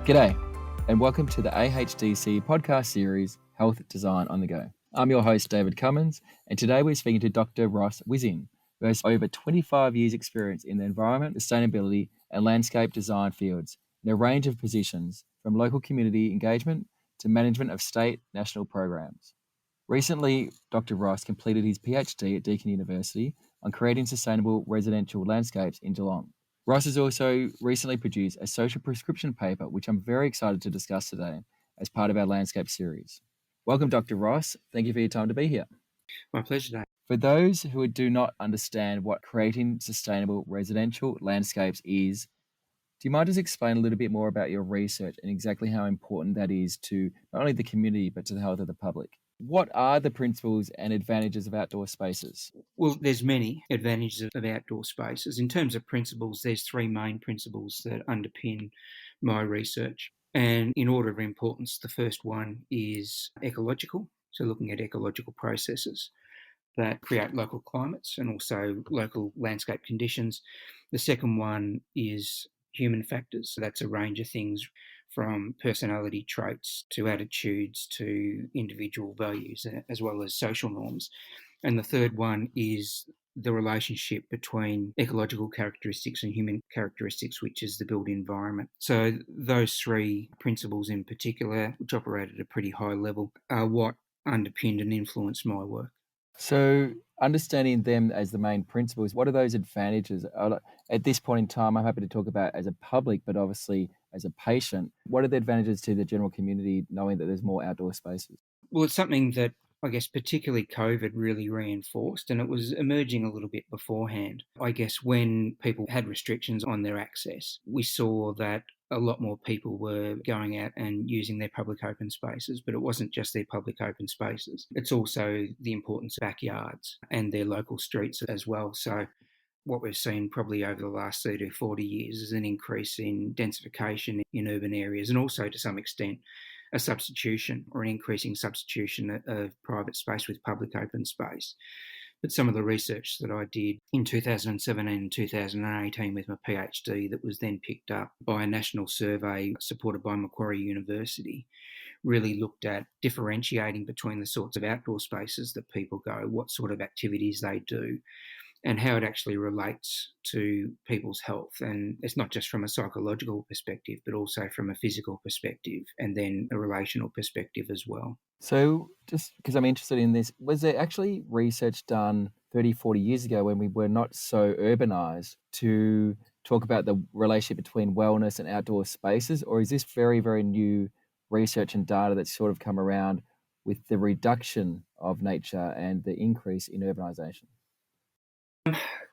G'day, and welcome to the AHDC podcast series, Health Design on the Go. I'm your host, David Cummins, and today we're speaking to Dr. Ross Wissing, who has over 25 years' experience in the environment, sustainability, and landscape design fields in a range of positions, from local community engagement to management of state national programs. Recently, Dr. Ross completed his PhD at Deakin University on creating sustainable residential landscapes in Geelong. Ross has also recently produced a social prescription paper, which I'm very excited to discuss today as part of our landscape series. Welcome, Dr. Ross. Thank you for your time to be here. My pleasure, Dave. For those who do not understand what creating sustainable residential landscapes is, do you mind just explain a little bit more about your research and exactly how important that is to not only the community, but to the health of the public? What are the principles and advantages of outdoor spaces? Well, there's many advantages of outdoor spaces. In terms of principles, there's three main principles that underpin my research. And in order of importance, the first one is ecological. So looking at ecological processes that create local climates and also local landscape conditions. The second one is human factors. So that's a range of things from personality traits to attitudes to individual values, as well as social norms. And the third one is the relationship between ecological characteristics and human characteristics, which is the built environment. So those three principles in particular, which operate at a pretty high level, are what underpinned and influenced my work. So, understanding them as the main principles, what are those advantages? At this point in time, I'm happy to talk about as a public, but obviously as a patient, what are the advantages to the general community knowing that there's more outdoor spaces? Well, it's something that I guess particularly COVID really reinforced, and it was emerging a little bit beforehand. I guess when people had restrictions on their access, we saw that a lot more people were going out and using their public open spaces, but it wasn't just their public open spaces. It's also the importance of backyards and their local streets as well. So what we've seen probably over the last 30 to 40 years is an increase in densification in urban areas, and also to some extent a substitution or an increasing substitution of private space with public open space. But some of the research that I did in 2017 and 2018 with my PhD that was then picked up by a national survey supported by Macquarie University really looked at differentiating between the sorts of outdoor spaces that people go, what sort of activities they do, and how it actually relates to people's health. And it's not just from a psychological perspective, but also from a physical perspective and then a relational perspective as well. So, just because I'm interested in this, was there actually research done 30, 40 years ago when we were not so urbanized to talk about the relationship between wellness and outdoor spaces? Or is this very, very new research and data that's sort of come around with the reduction of nature and the increase in urbanization?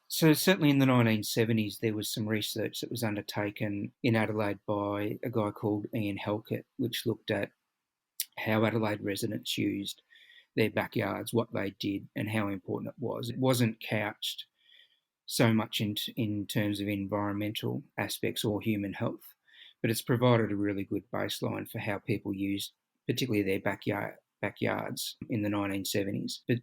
So certainly in the 1970s, there was some research that was undertaken in Adelaide by a guy called Ian Halkett, which looked at how Adelaide residents used their backyards, what they did, and how important it was. It wasn't couched so much in terms of environmental aspects or human health, but it's provided a really good baseline for how people used, particularly their backyards in the 1970s. But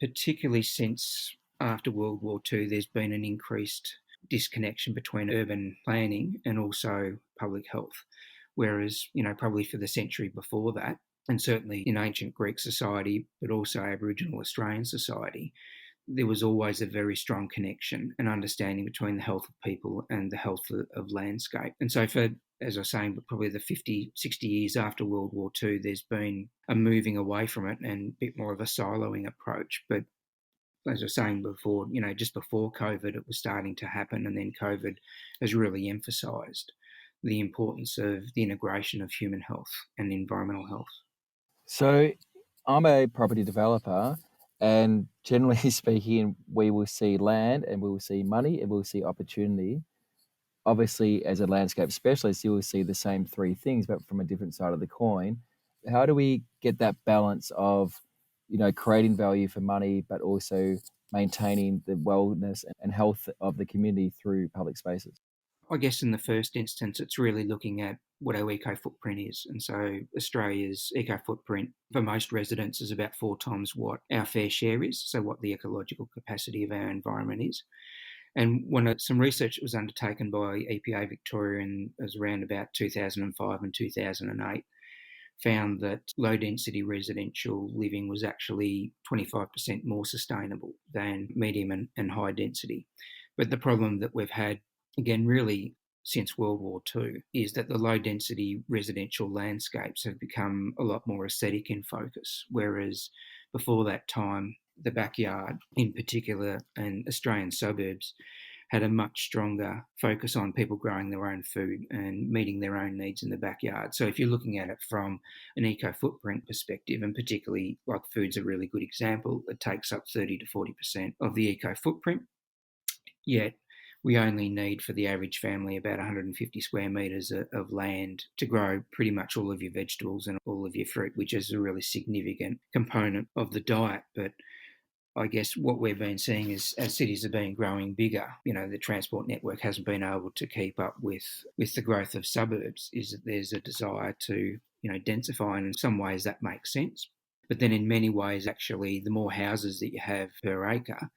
particularly since after World War II, there's been an increased disconnection between urban planning and also public health. Whereas, probably for the century before that, and certainly in ancient Greek society, but also Aboriginal Australian society, there was always a very strong connection and understanding between the health of people and the health of landscape. And so for, as I was saying, probably the 50, 60 years after World War II, there's been a moving away from it and a bit more of a siloing approach. But as I was saying before, just before COVID, it was starting to happen, and then COVID has really emphasised the importance of the integration of human health and environmental health. So, I'm a property developer, and generally speaking, we will see land and we will see money and we'll see opportunity. Obviously, as a landscape specialist, you will see the same three things, but from a different side of the coin. How do we get that balance of, creating value for money, but also maintaining the wellness and health of the community through public spaces? I guess in the first instance, it's really looking at what our eco footprint is. And so Australia's eco footprint for most residents is about 4 times what our fair share is, so what the ecological capacity of our environment is. And some research that was undertaken by EPA Victoria it was around about 2005 and 2008 found that low-density residential living was actually 25% more sustainable than medium and high density. But the problem that we've had, again, really since World War II, is that the low-density residential landscapes have become a lot more aesthetic in focus, whereas before that time, the backyard in particular and Australian suburbs had a much stronger focus on people growing their own food and meeting their own needs in the backyard. So if you're looking at it from an eco-footprint perspective, and particularly like food's a really good example, it takes up 30 to 40% of the eco-footprint, yet we only need for the average family about 150 square metres of land to grow pretty much all of your vegetables and all of your fruit, which is a really significant component of the diet. But I guess what we've been seeing is as cities have been growing bigger, the transport network hasn't been able to keep up with the growth of suburbs, is that there's a desire to, densify, and in some ways that makes sense. But then in many ways, actually, the more houses that you have per acre,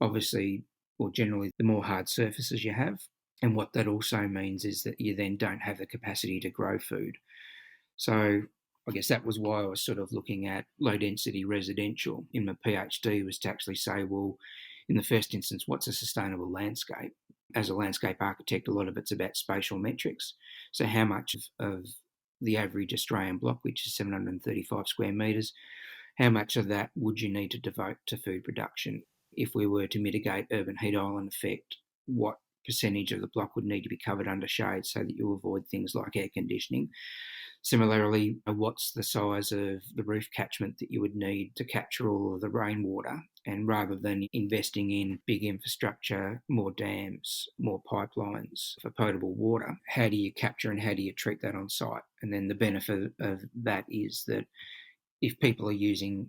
obviously, or generally, the more hard surfaces you have. And what that also means is that you then don't have the capacity to grow food. So I guess that was why I was sort of looking at low density residential in my PhD, was to actually say, well, in the first instance, what's a sustainable landscape? As a landscape architect, a lot of it's about spatial metrics. So how much of the average Australian block, which is 735 square metres, how much of that would you need to devote to food production? If we were to mitigate urban heat island effect, what percentage of the block would need to be covered under shade so that you avoid things like air conditioning? Similarly, what's the size of the roof catchment that you would need to capture all of the rainwater? And rather than investing in big infrastructure, more dams, more pipelines for potable water, how do you capture and how do you treat that on site? And then the benefit of that is that if people are using,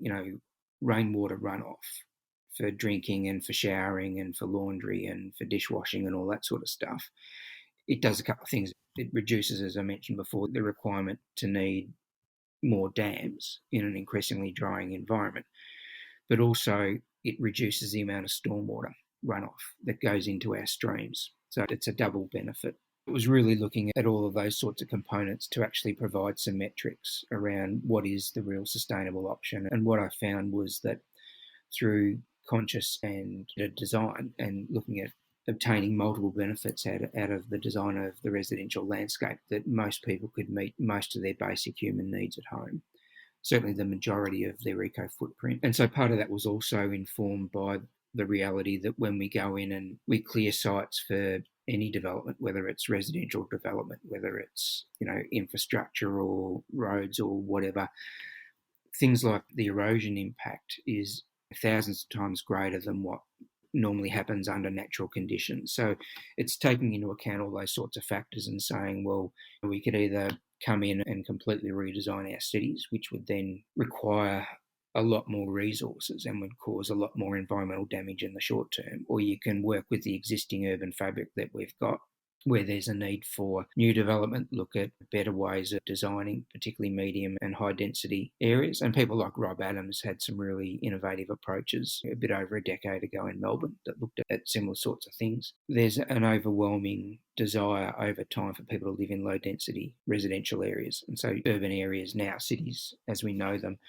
rainwater runoff for drinking and for showering and for laundry and for dishwashing and all that sort of stuff, it does a couple of things. It reduces, as I mentioned before, the requirement to need more dams in an increasingly drying environment, but also it reduces the amount of stormwater runoff that goes into our streams. So it's a double benefit. It was really looking at all of those sorts of components to actually provide some metrics around what is the real sustainable option. And what I found was that through conscious and design and looking at obtaining multiple benefits out of the design of the residential landscape, that most people could meet most of their basic human needs at home, certainly the majority of their eco footprint. And so part of that was also informed by the reality that when we go in and we clear sites for any development, whether it's residential development, whether it's, infrastructure or roads or whatever, things like the erosion impact is thousands of times greater than what normally happens under natural conditions. So it's taking into account all those sorts of factors and saying, well, we could either come in and completely redesign our cities, which would then require a lot more resources and would cause a lot more environmental damage in the short term, or you can work with the existing urban fabric that we've got, where there's a need for new development, look at better ways of designing, particularly medium and high density areas. And people like Rob Adams had some really innovative approaches a bit over a decade ago in Melbourne that looked at similar sorts of things. There's an overwhelming desire over time for people to live in low density residential areas. And so urban areas now, cities as we know them,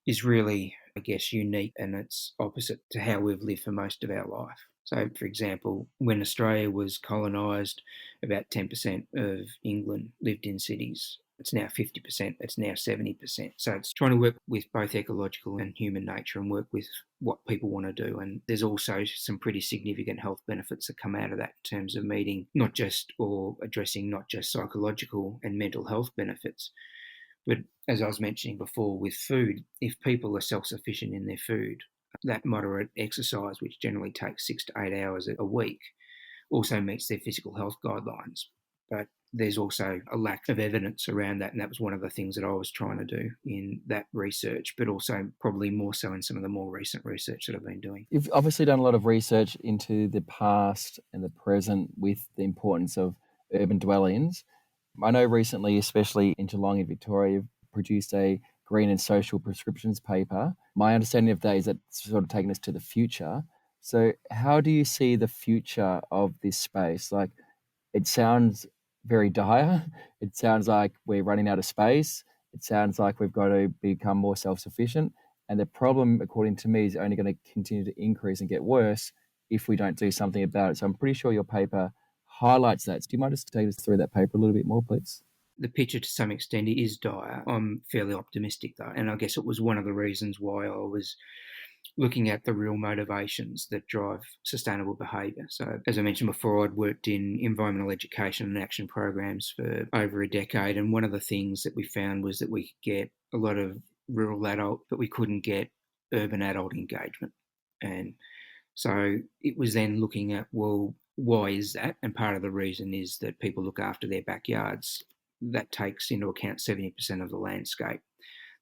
is really, I guess, unique, and it's opposite to how we've lived for most of our life. So, for example, when Australia was colonised, about 10% of England lived in cities. It's now 50%, it's now 70%. So it's trying to work with both ecological and human nature and work with what people want to do. And there's also some pretty significant health benefits that come out of that in terms of meeting addressing not just psychological and mental health benefits, but as I was mentioning before with food, if people are self-sufficient in their food, that moderate exercise, which generally takes 6 to 8 hours a week, also meets their physical health guidelines. But there's also a lack of evidence around that, and that was one of the things that I was trying to do in that research, but also probably more so in some of the more recent research that I've been doing. You've obviously done a lot of research into the past and the present with the importance of urban dwellings. I know recently, especially in Geelong in Victoria, you've produced a green and social prescriptions paper. My understanding of that is that it's sort of taking us to the future. So how do you see the future of this space? Like, it sounds very dire. It sounds like we're running out of space. It sounds like we've got to become more self-sufficient. And the problem, according to me, is only going to continue to increase and get worse if we don't do something about it. So I'm pretty sure your paper highlights that. So do you mind just take us through that paper a little bit more, please? The picture to some extent is dire. I'm fairly optimistic though, and I guess it was one of the reasons why I was looking at the real motivations that drive sustainable behaviour. So, as I mentioned before, I'd worked in environmental education and action programs for over a decade, and one of the things that we found was that we could get a lot of rural adult, but we couldn't get urban adult engagement. And so it was then looking at, well, why is that? And part of the reason is that people look after their backyards. That takes into account 70% of the landscape.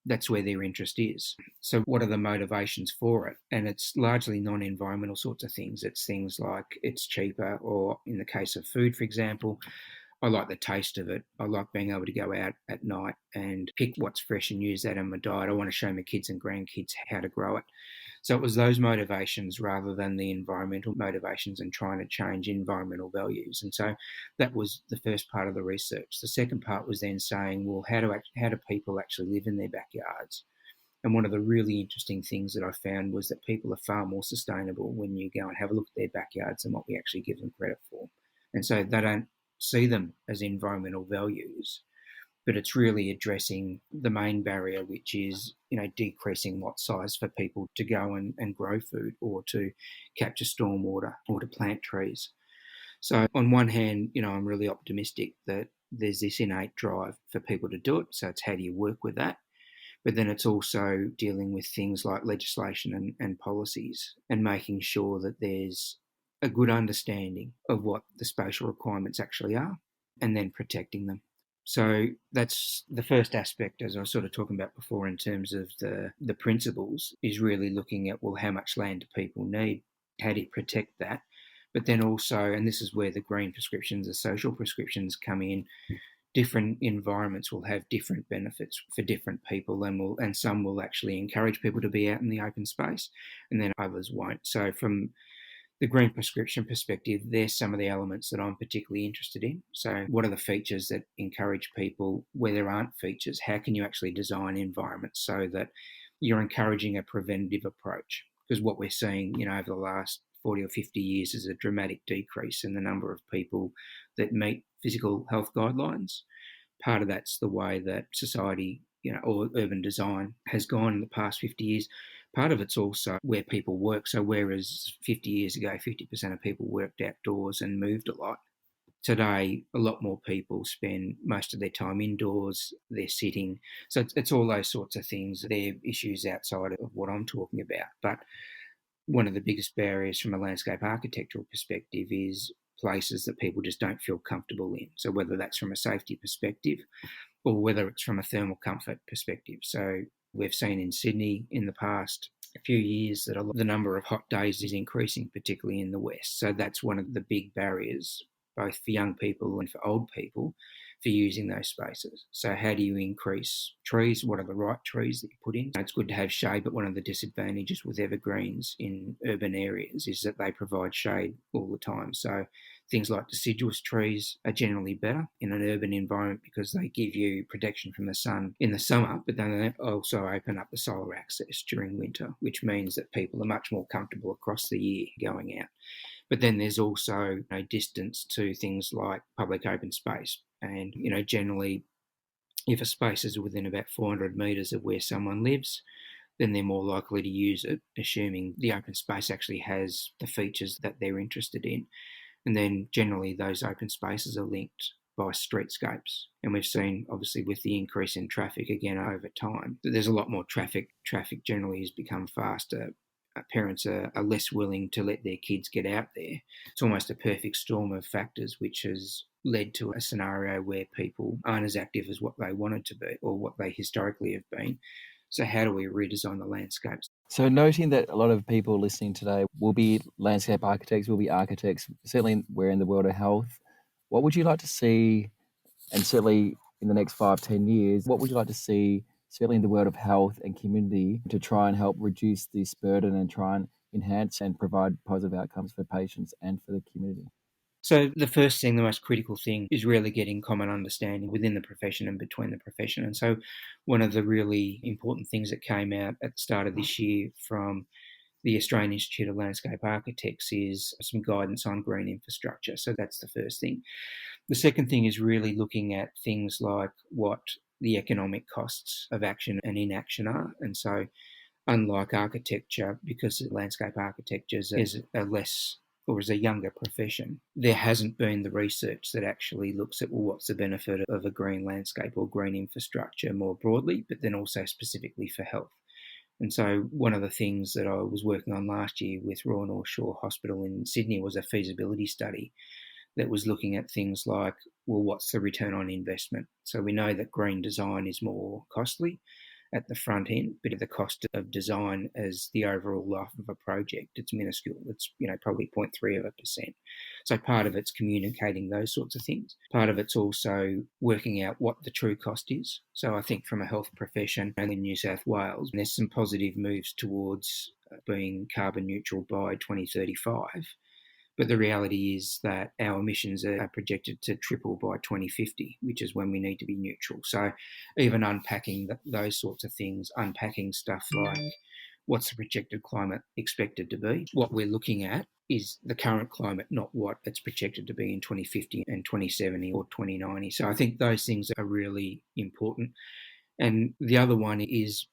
That's where their interest is. So, what are the motivations for it? And it's largely non environmental sorts of things. It's things like it's cheaper, or in the case of food, for example, I like the taste of it. I like being able to go out at night and pick what's fresh and use that in my diet. I want to show my kids and grandkids how to grow it. So it was those motivations rather than the environmental motivations and trying to change environmental values. And so that was the first part of the research. The second part was then saying, well, how do people actually live in their backyards? And one of the really interesting things that I found was that people are far more sustainable when you go and have a look at their backyards than what we actually give them credit for. And so they don't see them as environmental values, but it's really addressing the main barrier, which is, decreasing lot size for people to go and grow food or to capture stormwater or to plant trees. So on one hand, I'm really optimistic that there's this innate drive for people to do it. So it's how do you work with that? But then it's also dealing with things like legislation and policies and making sure that there's a good understanding of what the spatial requirements actually are and then protecting them. So that's the first aspect, as I was sort of talking about before, in terms of the principles, is really looking at, well, how much land do people need? How do you protect that? But then also, and this is where the green prescriptions, the social prescriptions come in, different environments will have different benefits for different people, and some will actually encourage people to be out in the open space, and then others won't. So from the green prescription perspective, there's some of the elements that I'm particularly interested in. So what are the features that encourage people where there aren't features? How can you actually design environments so that you're encouraging a preventative approach? Because what we're seeing, over the last 40 or 50 years is a dramatic decrease in the number of people that meet physical health guidelines. Part of that's the way that society, or urban design has gone in the past 50 years. Part of it's also where people work. So whereas 50 years ago, 50% of people worked outdoors and moved a lot, today a lot more people spend most of their time indoors, they're sitting. So it's all those sorts of things. They're issues outside of what I'm talking about. But one of the biggest barriers from a landscape architectural perspective is places that people just don't feel comfortable in. So whether that's from a safety perspective or whether it's from a thermal comfort perspective. So we've seen in Sydney in the past few years that the number of hot days is increasing, particularly in the west. So that's one of the big barriers, both for young people and for old people, for using those spaces. So how do you increase trees? What are the right trees that you put in? It's good to have shade, but one of the disadvantages with evergreens in urban areas is that they provide shade all the time. So things like deciduous trees are generally better in an urban environment because they give you protection from the sun in the summer, but then they also open up the solar access during winter, which means that people are much more comfortable across the year going out. But then there's also distance to things like public open space. And, generally, if a space is within about 400 metres of where someone lives, then they're more likely to use it, assuming the open space actually has the features that they're interested in. And then generally those open spaces are linked by streetscapes. And we've seen, obviously, with the increase in traffic again over time, that there's a lot more traffic. Traffic generally has become faster. Parents are less willing to let their kids get out there. It's almost a perfect storm of factors, which has led to a scenario where people aren't as active as what they wanted to be or what they historically have been. So how do we redesign the landscapes? So noting that a lot of people listening today will be landscape architects, will be architects, certainly we're in the world of health. What would you like to see, and certainly in the next 5-10 years, what would you like to see, certainly in the world of health and community, to try and help reduce this burden and try and enhance and provide positive outcomes for patients and for the community? So the first thing, the most critical thing, is really getting common understanding within the profession and between the profession. And so one of the really important things that came out at the start of this year from the Australian Institute of Landscape Architects is some guidance on green infrastructure. So that's the first thing. The second thing is really looking at things like what the economic costs of action and inaction are. And so unlike architecture, because landscape architecture is a younger profession, there hasn't been the research that actually looks at, well, what's the benefit of a green landscape or green infrastructure more broadly, but then also specifically for health. And so one of the things that I was working on last year with Royal North Shore Hospital in Sydney was a feasibility study that was looking at things like, well, what's the return on investment? So we know that green design is more costly at the front end, but the cost of design as the overall life of a project, it's minuscule. It's probably 0.3%. So part of it's communicating those sorts of things. Part of it's also working out what the true cost is. So I think from a health profession and in New South Wales, there's some positive moves towards being carbon neutral by 2035. But the reality is that our emissions are projected to triple by 2050, which is when we need to be neutral. So even unpacking those sorts of things, unpacking stuff like what's the projected climate expected to be, what we're looking at is the current climate, not what it's projected to be in 2050 and 2070 or 2090. So I think those things are really important. And the other one is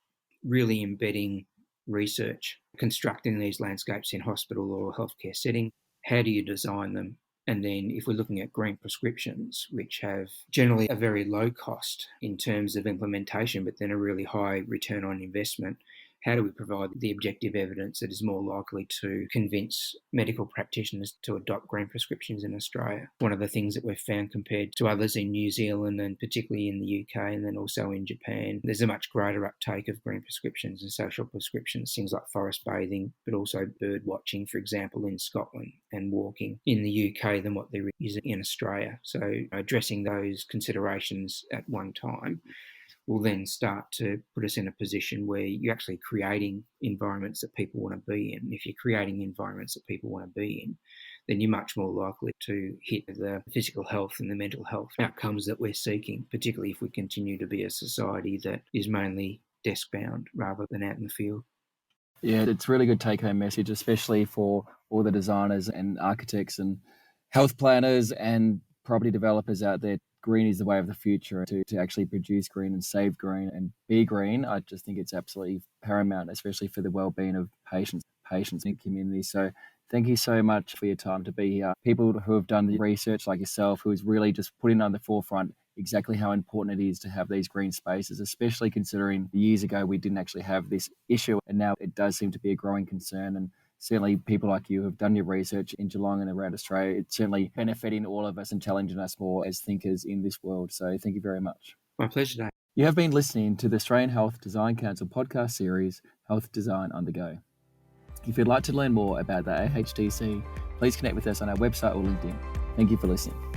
really embedding research, constructing these landscapes in hospital or a healthcare setting. How do you design them? And then if we're looking at green prescriptions, which have generally a very low cost in terms of implementation, but then a really high return on investment, how do we provide the objective evidence that is more likely to convince medical practitioners to adopt green prescriptions in Australia? One of the things that we've found compared to others in New Zealand and particularly in the UK and then also in Japan, there's a much greater uptake of green prescriptions and social prescriptions, things like forest bathing, but also bird watching, for example, in Scotland and walking in the UK than what there is in Australia. So addressing those considerations at one time will then start to put us in a position where you're actually creating environments that people want to be in. If you're creating environments that people want to be in, then you're much more likely to hit the physical health and the mental health outcomes that we're seeking, particularly if we continue to be a society that is mainly desk-bound rather than out in the field. Yeah, it's a really good take-home message, especially for all the designers and architects and health planners and property developers out there. Green is the way of the future. To actually produce green and save green and be green, I just think it's absolutely paramount, especially for the well-being of patients and community. So thank you so much for your time to be here. People who have done the research like yourself, who's really just putting on the forefront exactly how important it is to have these green spaces, especially considering years ago we didn't actually have this issue, and now it does seem to be a growing concern. And certainly people like you have done your research in Geelong and around Australia. It's certainly benefiting all of us and challenging us more as thinkers in this world. So thank you very much. My pleasure, Dave. You have been listening to the Australian Health Design Council podcast series, Health Design on the Go. If you'd like to learn more about the AHDC, please connect with us on our website or LinkedIn. Thank you for listening.